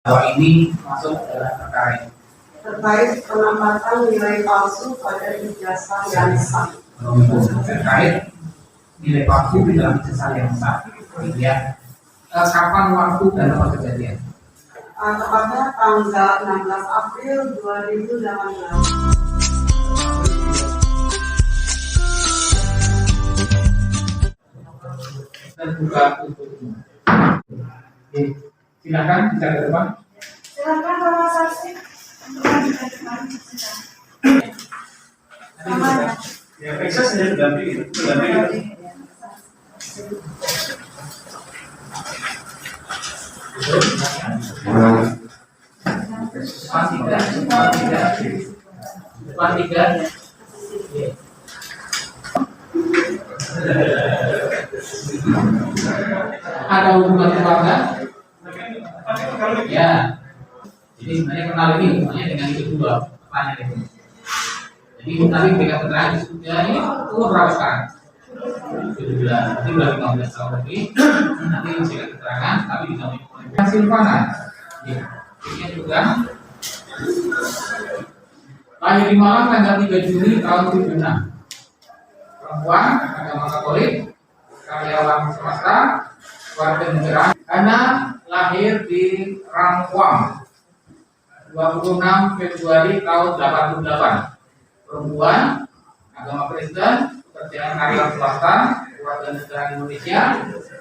Bahwa ini masuk dalam perkara ini. Terkait penempatan nilai palsu pada ijazah yang sah. Terkait nilai palsu di dalam ijazah yang sah. Ya. Kapan waktu dan tempat kejadian? Tepatnya tanggal 16 April 2018. Dan juga untuk silakan bisa ke depan. Silakan Bapak Saksi. Ya, periksa saya mendampingi. Depan tiga. Ada hubungan keluarga? Ya. Jadi sebenarnya kenal ini hubungannya dengan itu dua pertanyaan itu. Jadi nanti berikan keterangan disebutnya ini umur berapa sekarang? 17. Nanti udah 15 tahun lagi. Nanti berikan keterangan tapi didampingi oleh Silvana. Ya. Ini juga lahir di Malang tanggal 3 Juni tahun 76. Perempuan, agama Katolik, karyawan swasta, warga negara. Anak lahir di Rangkuang 26 Februari tahun 88. Perempuan, agama Kristen, pekerjaan karyawan swasta, warga negara Indonesia.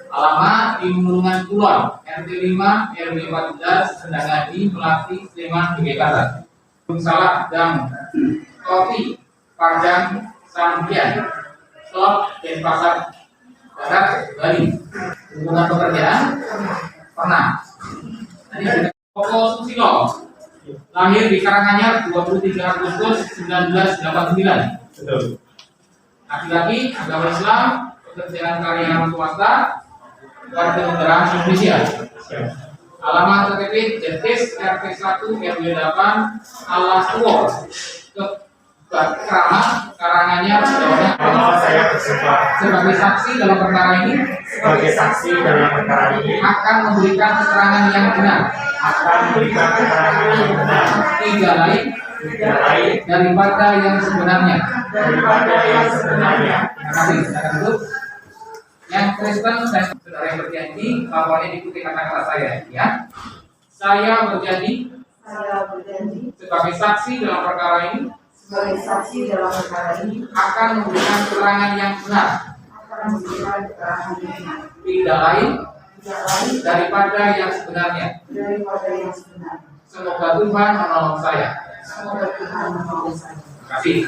Alamat di Mulungan Kulon, RT 5 RW 14, Sendangadi, Melati, Sleman, Yogyakarta. Salah dan Kopi, Padang, Sampian, Slot, Denpasar Barat, Bali. Hubungan pekerjaan pernah. Tadi Koko Susilo, lahir di Karanganyar 23 Agustus 1989. Laki-laki, agama Islam, pekerjaan karyawan swasta, warga negara Indonesia. Alamat KTP Jetis RT 1 RW 8 Alas Tuor Keramat Karanganyar Jawa Bahwa saya bersumpah sebagai saksi dalam perkara ini sebagai saksi dalam perkara ini akan memberikan keterangan yang benar tidak lain daripada yang sebenarnya. Terima kasih. Silakan duduk. Yang Kristen saya saudara yang berjanji lawannya diikuti kata-kata saya, ya. Saya berjanji sebagai saksi dalam perkara ini akan memberikan keterangan yang benar tidak lain daripada yang sebenarnya. Semoga Tuhan menolong saya. Terima kasih.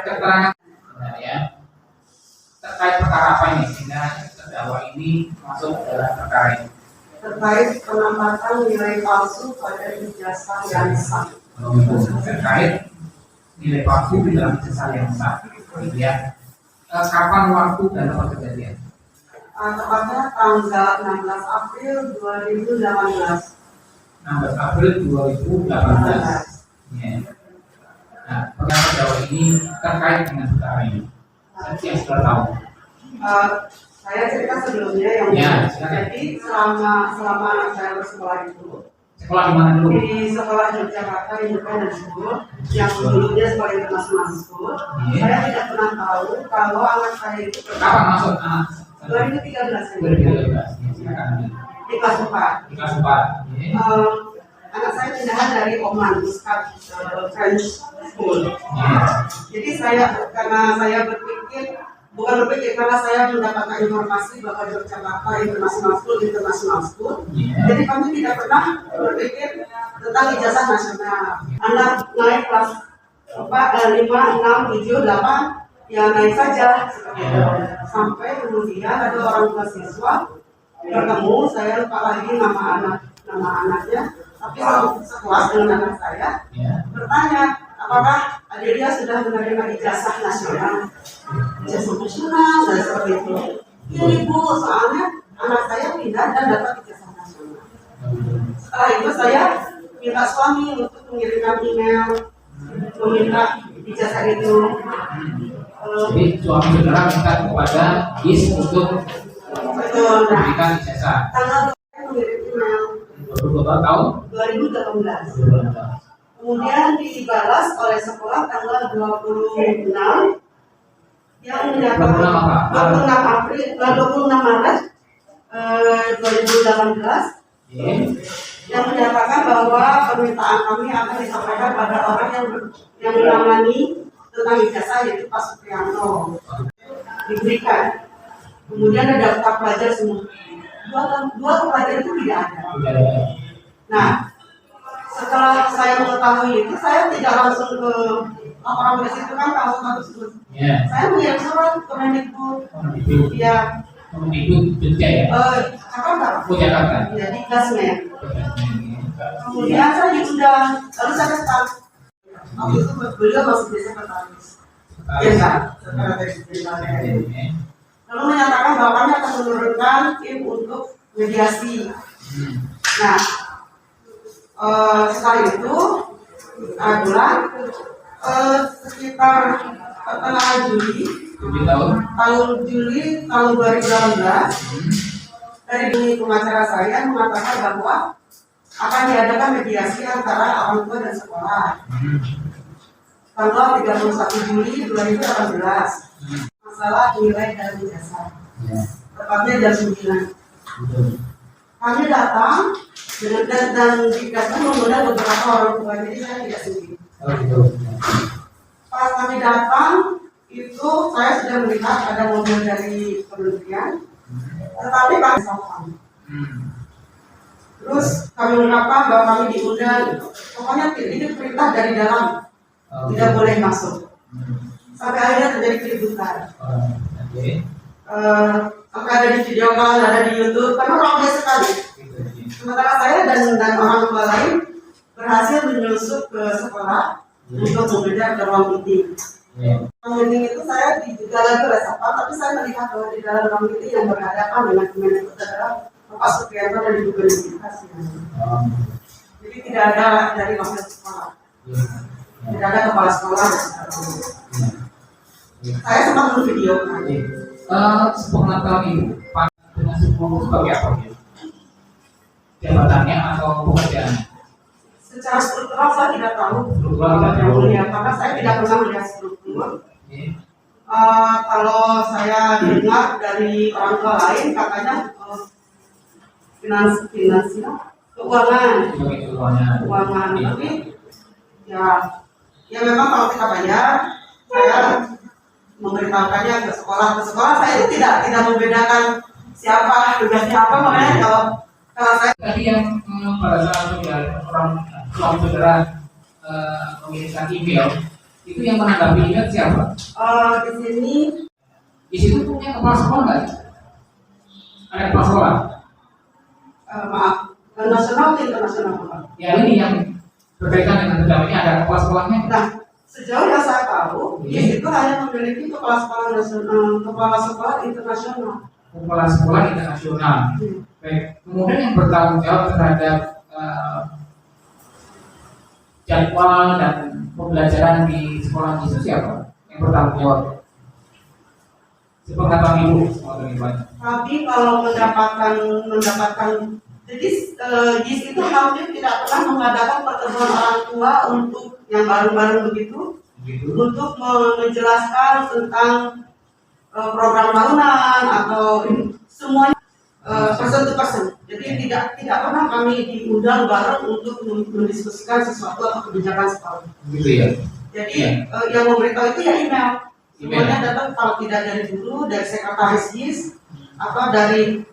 Keterangan ya terkait perkara apa ini sehingga terdakwa ini masuk dalam perkara ini? Terkait penempatan nilai palsu pada ijazah yang sah. Terkait nilai palsu di dalam ijazah yang sah, ya. Kapan waktu dan tempat kejadian? Tepatnya tanggal 16 April 2018. 16 April 2018. Ya. Nah, perkara terdakwa ini terkait dengan perkara ini. Yang sudah tahu. Saya cerita sebelumnya yang jadi selama anak saya bersekolah itu. Sekolah di mana dulu? Di sekolah Yogyakarta Independent School yang dulunya sekolah internasional school. Saya tidak pernah tahu kalau anak saya itu kapan masuk anak? 2013. 2013. Di kelas 4. Di kelas 4. Anak saya pindahan dari Oman, Muscat French School. Jadi karena saya berpikir karena saya mendapatkan informasi bahwa Yogyakarta International School. Jadi kami tidak pernah berpikir tentang ijazah nasional. Anak naik kelas 4, 5, 6, 7, 8, ya naik saja. Sampai kemudian ada orang tua siswa bertemu, saya lupa lagi nama anaknya, tapi sekelas dengan anak saya bertanya, apakah adik dia sudah menerima ijazah nasional? Ijazah nasional, saya seperti itu. Ini Bu, soalnya anak saya pindah dan dapat ijazah nasional. Setelah itu saya minta suami untuk mengirimkan email meminta ijazah itu. Jadi suami saudara minta kepada GIS untuk betul. Nah, memberikan ijazah. tanggal mengirim email Berapa tahun? 2018. Kemudian dibalas oleh sekolah tanggal 26 yang menyatakan 26 April, 26 Maret 2018 yang menyatakan bahwa permintaan kami akan disampaikan pada orang yang menangani tentang ijazah yaitu Pak Supriyanto diberikan. Kemudian ada daftar pelajar semua. Dua pelajar itu tidak ada. Nah, setelah saya mengetahui itu, saya tidak langsung ke laporan polisi itu kan kalau status. Saya mengirim surat ke Mendikbud. Ya. Mendikbud Jogja ya? Jakarta. Oh Jakarta. Ya di Klasmen. Kemudian saya diundang, lalu saya start. Waktu itu beliau masih di sekretaris. Biasa, sekretaris jenderal. Lalu menyatakan bahwa kami akan menurunkan tim untuk mediasi. Nah, setelah itu bulan sekitar pertengahan Juli tahun 2018 dari pengacara saya mengatakan bahwa akan diadakan mediasi antara orang tua dan sekolah tanggal 31 Juli 2018 masalah nilai dan ijazah tepatnya jam 9. Kami datang dan dikasih mengundang beberapa orang tua, jadi saya tidak sendiri. Pas kami datang itu saya sudah melihat ada mobil dari kementerian, tetapi kami sama. Terus kami mengungkapkan bahwa kami diundang, pokoknya ini perintah dari dalam, tidak boleh masuk. Sampai akhirnya terjadi keributan. Sampai ada di video call, ada di YouTube, karena ramai sekali. Sementara saya dan orang tua lain berhasil menyusup ke sekolah untuk mengejar ke ruang meeting. Ruang meeting itu saya diduga lagi oleh satpam, tapi saya melihat bahwa di dalam ruang meeting yang berhadapan dengan Kemendikbud adalah Bapak Supriyanto dan Ibu Gubernur. Jadi tidak ada dari wakil sekolah, tidak ada kepala sekolah. Saya sempat memvideokan. Sepengetahuan Ibu, Pak dengan sepuluh sebagai apa ya? Jabatannya atau pekerjaannya? Secara struktural saya tidak tahu. Karena saya tidak pernah melihat struktur. Kalau saya dengar dari orang tua lain katanya finansial, keuangan. Tapi ya memang kalau kita bayar, saya memberitahukannya ke sekolah. Saya itu tidak membedakan siapa tugasnya apa, makanya kalau saya tadi yang pada saat orang suami saudara mengirimkan email itu yang menanggapi email siapa? Di situ punya kepala sekolah nggak? Ada kepala sekolah? Maaf, nasional atau internasional? Ya ini yang berkaitan dengan terdakwa ini ada kepala sekolahnya? Nah, sejauh yang saya tahu, itu hanya memiliki kepala sekolah nasional, kepala sekolah internasional. Kepala sekolah internasional. Baik. Kemudian yang bertanggung jawab terhadap jadwal dan pembelajaran di sekolah itu siapa? Yang bertanggung jawab? Sepengetahuan Ibu. Tapi kalau mendapatkan jadi GIS itu hampir tidak pernah mengadakan pertemuan orang tua untuk yang baru-baru begitu. Untuk menjelaskan tentang program tahunan atau semuanya person to person. Jadi tidak pernah kami diundang bareng untuk mendiskusikan sesuatu atau kebijakan sekolah. Gitu ya. Jadi yang memberitahu itu ya email. Semuanya datang kalau tidak dari guru, dari sekretaris GIS, apa dari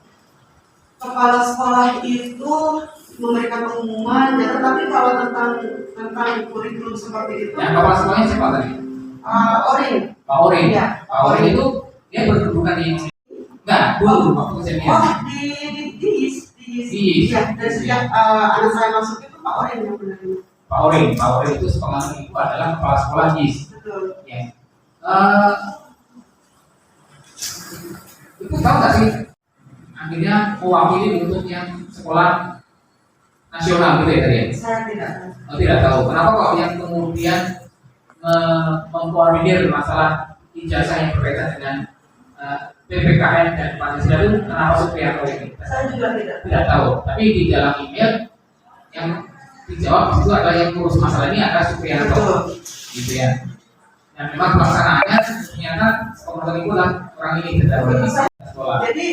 kepala sekolah itu memberikan pengumuman. Ya, tapi kalau tentang kurikulum seperti itu. Yang kepala sekolahnya siapa tadi? Orin. Pak Orin. Ya. Pak Orin itu dia bukan di enggak dulu waktu kejadian. Di GIS. Ya, dari sejak anak saya masuk itu Pak Orin yang menerima. Pak Orin itu sepengalaman Ibu adalah kepala sekolah GIS. Betul. Ya. Ibu tahu nggak sih akhirnya mewakili untuk yang sekolah nasional gitu ya tadi ya? Saya tidak. Tidak tahu. Kenapa kok yang kemudian mengkoordinir masalah ijazah yang berkaitan dengan PPKN dan Pancasila itu kenapa Supriyanto ini? Saya juga Tidak tahu. Tapi di dalam email yang dijawab itu adalah yang ngurus masalah ini adalah Supriyanto, gitu ya. Dan memang pelaksanaannya ternyata penonton itu adalah orang ini tidak sekolah. Jadi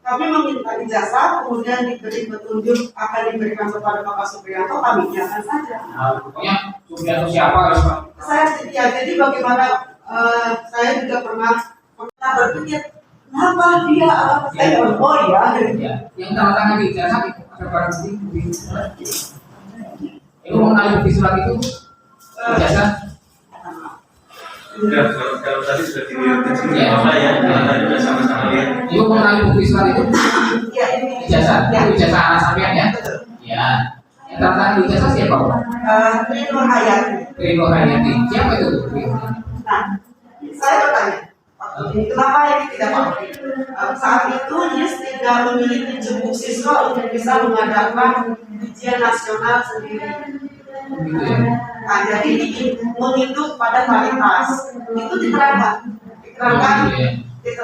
kami meminta ijazah, kemudian diberi petunjuk akan diberikan kepada Bapak Supriyanto, kami iyakan saja. Nah, pokoknya Supriyanto siapa harus Pak? Jadi bagaimana saya juga pernah berpikir kenapa dia saya oh ya. Ya, yang tanda tangan di ijazah itu ada barang bukti. Itu mengenai bukti surat itu ijazah. Ya, kalau tadi sudah dilihat di sini, Ya. apa ya? Kalau tadi sudah sama-sama lihat. Itu mengenai bukti surat itu Ya ini ijazah, itu ijazah anak sampean ya. Ya, yang tanda tangan di ijazah siapa Pak? Tri Nur Hayati. Tri Nur Hayati. Siapa itu? Nah, saya bertanya, kenapa ini tidak pakai? Saat itu Yus tidak memiliki cukup siswa untuk bisa mengadakan ujian nasional sendiri. Gitu ya. Nah, jadi menginduk pada kualitas itu diterangkan. Oh, iya. Jadi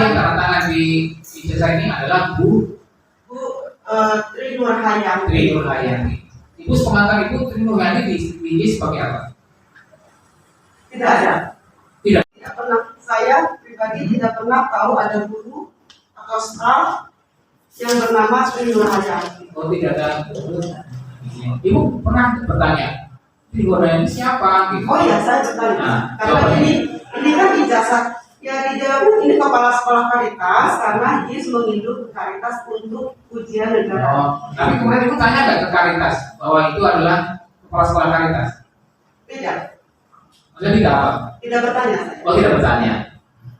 yang tanda tangan di ijazah ini adalah Bu Tri Nur Hayati. Tri Nur Hayati. Ibu sepenglihatan Ibu Tri Nur Hayati di sebagai apa? Tidak ada. Tidak. Tidak pernah. Saya pribadi tidak pernah tahu ada guru atau staf yang bernama Tri Nur Hayati. Oh tidak ada. Ibu pernah bertanya, Tri Nur Hayati siapa? Gitu. Oh ya, saya bertanya. Nah, Karena ini kan ijazah. Ya dijawab ini kepala sekolah Caritas karena Yus menginduk Caritas untuk ujian negara. Oh, tapi kemudian Ibu tanya nggak ke Caritas bahwa itu adalah kepala sekolah Caritas? Tidak. Maksudnya tidak apa? Tidak bertanya saya. Oh tidak bertanya.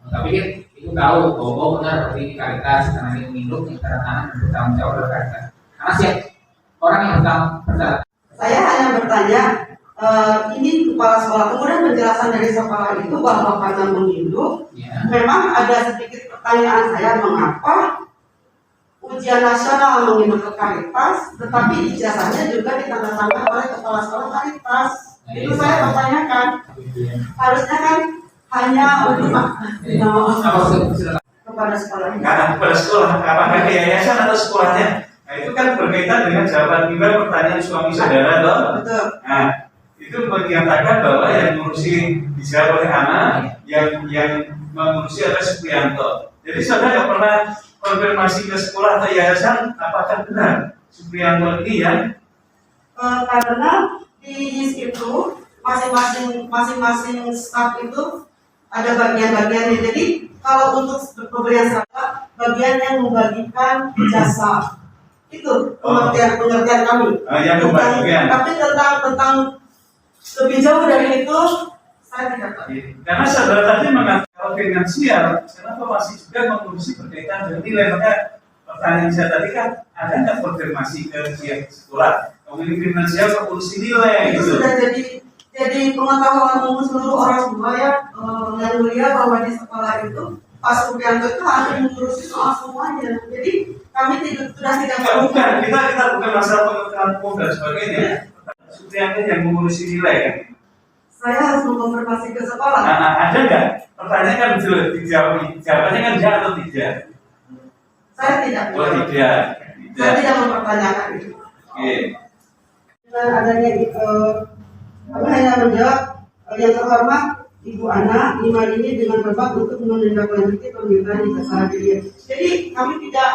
Tapi kan Ibu tahu bahwa benar seperti ini Caritas karena ini menginduk yang tanda tangan dan bertanggung jawab adalah Caritas. Karena siapa orang yang bertanggung. Saya hanya bertanya, ini kepala sekolah. Kemudian penjelasan dari sekolah itu bahwa karena menginduk, Ya. memang ada sedikit pertanyaan saya mengapa ujian nasional menginduk ke Caritas, tetapi ijazahnya juga ditandatangani oleh kepala sekolah Caritas. Itu saya pertanyakan. Harusnya kan hanya untuk kepada sekolah. Karena kepada sekolah, apakah ke yayasan atau sekolahnya? Nah, itu kan berkaitan dengan jawaban timbal pertanyaan suami saudara, toh. Betul. Nah, itu menyatakan bahwa yang mengurusi dijawab oleh anak, yang mengurusi adalah Supriyanto. Jadi saudara nggak pernah konfirmasi ke sekolah atau yayasan apakah benar Supriyanto ini yang Karena di YIS itu masing-masing staf itu ada bagian-bagiannya. Jadi kalau untuk pemberian seragam, bagian yang membagikan jasa itu pengertian kami. yang membagikan? Tapi tentang lebih jauh dari itu saya tidak tahu. Karena saudara tadi mengatakan finansial, kenapa masih juga mengurusi berkaitan dengan nilai? Maka pertanyaan saya tadi kan ada nggak konfirmasi ke pihak sekolah? Komunikasi finansial mengurusi nilai Itu gitu. sudah jadi pengetahuan umum seluruh orang semua ya, yang mulia bahwa di sekolah itu Pak Supriyanto itu harus mengurusi soal semuanya. Jadi kami sudah tidak Bukan, kita bukan masalah pengetahuan umum dan sebagainya. Supriyanto yang mengurusi nilai kan. Saya harus mengkonfirmasi ke sekolah. Nah, ada nggak? Pertanyaan kan jawabannya kan ya atau tidak? Saya tidak. Oh tidak. Saya tidak mempertanyakan itu. Oke. Dengan adanya kami hanya menjawab yang terhormat Ibu Ana, email ini dengan berhak untuk menindaklanjuti permintaan ijazah dia. Jadi kami tidak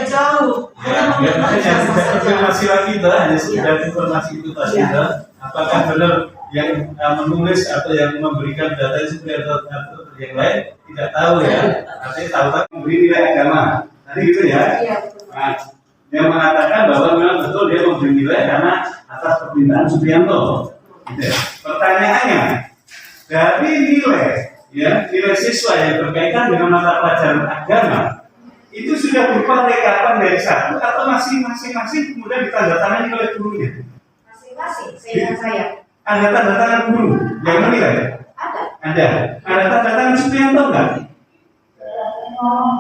jauh. Hanya Ya, meminta makanya ijazah tidak saja. konfirmasi lagi dah, hanya sekedar informasi itu tadi Iya. dah. Apakah benar yang menulis atau yang memberikan data itu atau yang lain tidak tahu ya. Artinya tahu kan memberi nilai agama. Tadi gitu ya. Iya. Nah, yang mengatakan bahwa memang betul dia memberi nilai karena atas permintaan Supriyanto. Gitu. Pertanyaannya, dari nilai siswa yang berkaitan dengan mata pelajaran agama itu sudah berupa rekapan dari satu atau masing-masing kemudian ditandatangani oleh gurunya? Masing-masing, seingat saya. Ada tanda tangan guru yang menilai? Ada. Ada. Ada tanda tangan Supriyanto enggak?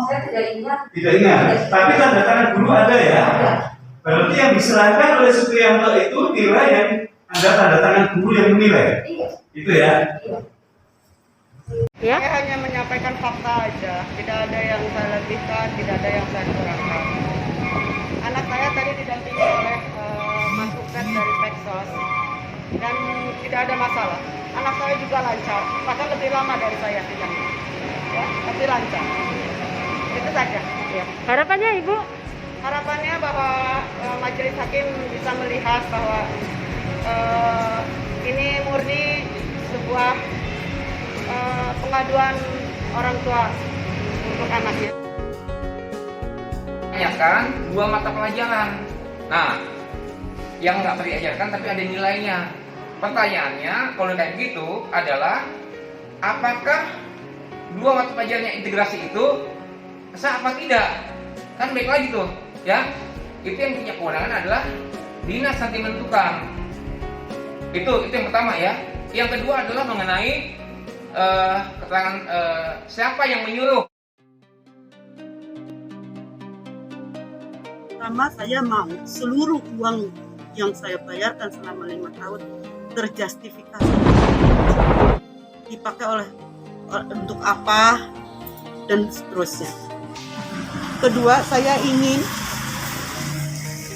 Saya tidak ingat. Tidak ingat. Tapi tanda tangan guru ada ya? Ada. Berarti yang diserahkan oleh Supriyanto itu nilai yang ada tanda tangan guru yang menilai. Iya. Itu ya. Iya. Ya? Saya hanya menyampaikan fakta aja, tidak ada yang saya lebihkan, tidak ada yang saya kurangkan. Anak saya tadi didampingi oleh masukan dari Peksos dan tidak ada masalah. Anak saya juga lancar, bahkan lebih lama dari saya sidangnya. Ya, lebih lancar. Itu saja. Ya. Harapannya Ibu? Harapannya bahwa majelis hakim bisa melihat bahwa ini murni sebuah pengaduan orang tua untuk anaknya. Tanyakan 2 mata pelajaran. Nah, yang nggak diajarkan tapi ada nilainya. Pertanyaannya kalau kayak gitu adalah apakah 2 mata pelajaran yang integrasi itu sah apa tidak? Kan baik lagi tuh, ya. Itu yang punya kewenangan adalah dinas nanti menentukan. Itu yang pertama ya. Yang kedua adalah mengenai keterangan siapa yang menyuruh. Pertama, saya mau seluruh uang yang saya bayarkan selama 5 tahun terjustifikasi, dipakai oleh untuk apa dan seterusnya. Kedua, saya ingin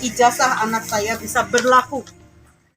ijazah anak saya bisa berlaku